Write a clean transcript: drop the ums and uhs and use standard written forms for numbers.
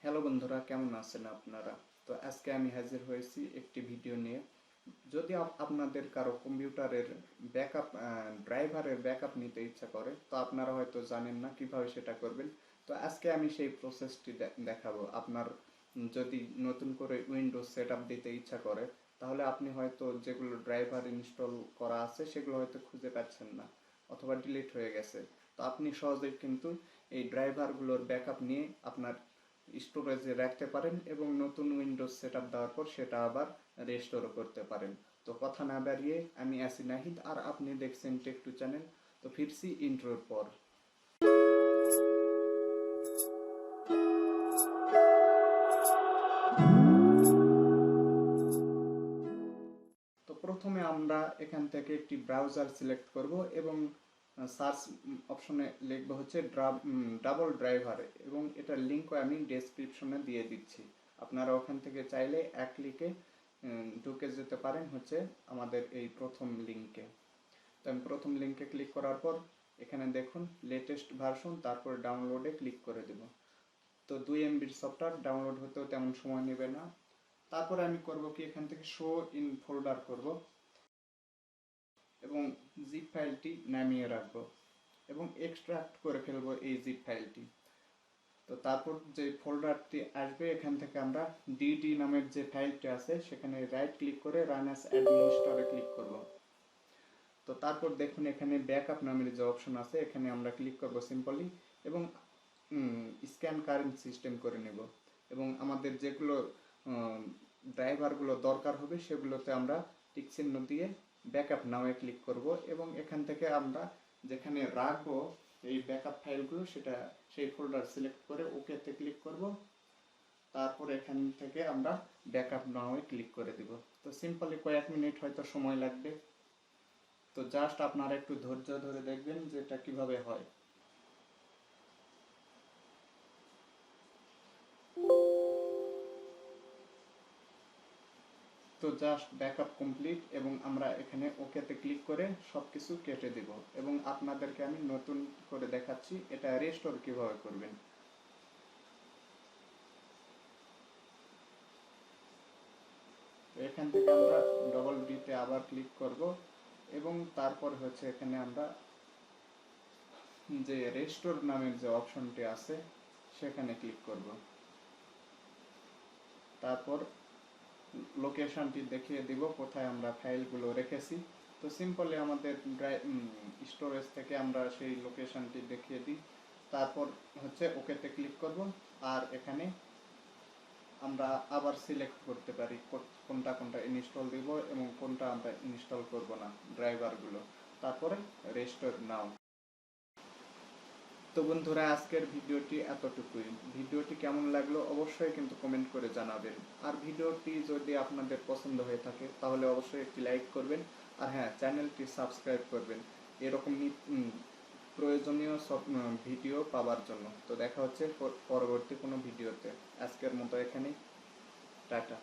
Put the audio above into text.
Hello বন্ধুরা, কেমন আছেন আপনারা? তো আজকে আমি হাজির হয়েছি একটি ভিডিও নিয়ে। যদি আপনাদের কারো কম্পিউটারের ব্যাকআপ ড্রাইভারের ব্যাকআপ নিতে ইচ্ছা করে, তো আপনারা হয়তো জানেন না কিভাবে সেটা করবেন। তো আজকে আমি সেই প্রসেসটি দেখাবো। আপনার যদি নতুন করে উইন্ডোজ সেটআপ দিতে ইচ্ছা করে, তাহলে আপনি হয়তো যেগুলো ড্রাইভার ইনস্টল করা আছে সেগুলো হয়তো খুঁজে পাচ্ছেন না, অথবা ডিলিট হয়ে গেছে। তো আপনি সহজেই কিন্তু এই ড্রাইভারগুলোর ব্যাকআপ নিয়ে আপনার স্টোরেজে রাখতে পারেন এবং নতুন উইন্ডোজ সেটআপ দেওয়ার পর সেটা আবার রেস্টোরও করতে পারেন। তো কথা না বাড়িয়ে আমি আসি নাহিদ, আর আপনি দেখছেন টেক2 চ্যানেল। তো ফিরছি ইন্ট্রোর পর। তো প্রথমে আমরা এখান থেকে একটি ব্রাউজার সিলেক্ট করব এবং সার্চ অপশনে লিখবো হচ্ছে ডাবল ড্রাইভার, এবং এটার লিঙ্কও আমি ডেসক্রিপশনে দিয়ে দিচ্ছি। আপনারা ওখান থেকে চাইলে এক ক্লিকে ঢুকে যেতে পারেন হচ্ছে আমাদের এই প্রথম লিঙ্কে। তো আমি প্রথম লিঙ্কে ক্লিক করার পর এখানে দেখুন লেটেস্ট ভার্সন, তারপর ডাউনলোডে ক্লিক করে দেব। তো 2 MBর সফটওয়্যার ডাউনলোড হতেও তেমন সময় নেবে না। তারপরে আমি করব কি, এখান থেকে শো ইন ফোল্ডার করব এবং জিপ ফাইলটি নামিয়ে রাখবো এবং এক্সট্রাক্ট করে ফেলবো এই জিপ ফাইলটি। তো তারপর যে ফোল্ডারটি আসবে এখান থেকে আমরা ডিডি নামের যে ফাইলটি আছে সেখানে রাইট ক্লিক করে রান অ্যাজ অ্যাডমিনিস্ট্রেটরে ক্লিক করব। তো তারপর দেখুন এখানে ব্যাকআপ নামের যে অপশন আছে এখানে আমরা ক্লিক করব সিম্পলি এবং স্ক্যান কারেন্ট সিস্টেম করে নেব এবং আমাদের যেগুলো ড্রাইভারগুলো দরকার হবে সেগুলোতে আমরা টিক চিহ্ন দিয়ে ব্যাকআপ নামে ক্লিক করব এবং এখান থেকে আমরা যেখানে রাখবো এই ব্যাকআপ ফাইলগুলো সেটা সেই ফোল্ডার সিলেক্ট করে ওকেতে ক্লিক করব। তারপর এখান থেকে আমরা ব্যাকআপ নামে ক্লিক করে দিব। তো সিম্পলি কয়েক মিনিট হয়তো সময় লাগবে। তো জাস্ট আপনারা একটু ধৈর্য ধরে দেখবেন যে এটা কিভাবে হয়। তো জাস্ট ব্যাকআপ কমপ্লিট এবং আমরা এখানে ওকেতে ক্লিক করে সব কিছু কেটে দেব এবং আপনাদেরকে আমি নতুন করে দেখাচ্ছি এটা রেস্টোর কিভাবে করবেন। এখান থেকে আমরা ডবল ডিতে আবার ক্লিক করব এবং তারপর হচ্ছে এখানে আমরা যে রেস্টোর নামের যে অপশনটি আছে সেখানে ক্লিক করব। তারপর লোকেশনটি দেখিয়ে দিব কোথায় আমরা ফাইলগুলো রেখেছি। তো সিম্পলি আমাদের স্টোরেজ থেকে আমরা সেই লোকেশনটি দেখিয়ে দিই। তারপর হচ্ছে ওকেতে ক্লিক করব আর এখানে আমরা আবার সিলেক্ট করতে পারি কোনটা কোনটা ইনস্টল দিব এবং কোনটা আমরা ইনস্টল করব না ড্রাইভারগুলো। তারপরে রেস্টোর নাও। তো বন্ধুরা, আজকের ভিডিওটি এতটুকুই। ভিডিওটি কেমন লাগলো অবশ্যই কিন্তু কমেন্ট করে জানাবেন। আর ভিডিওটি যদি আপনাদের পছন্দ হয়ে থাকে তাহলে অবশ্যই একটি লাইক করবেন। আর হ্যাঁ, চ্যানেলটি সাবস্ক্রাইব করবেন এরকমই প্রয়োজনীয় সব ভিডিও পাওয়ার জন্য। তো দেখা হচ্ছে পরবর্তী কোনো ভিডিওতে। আজকের মতো এখানেই, টাটা।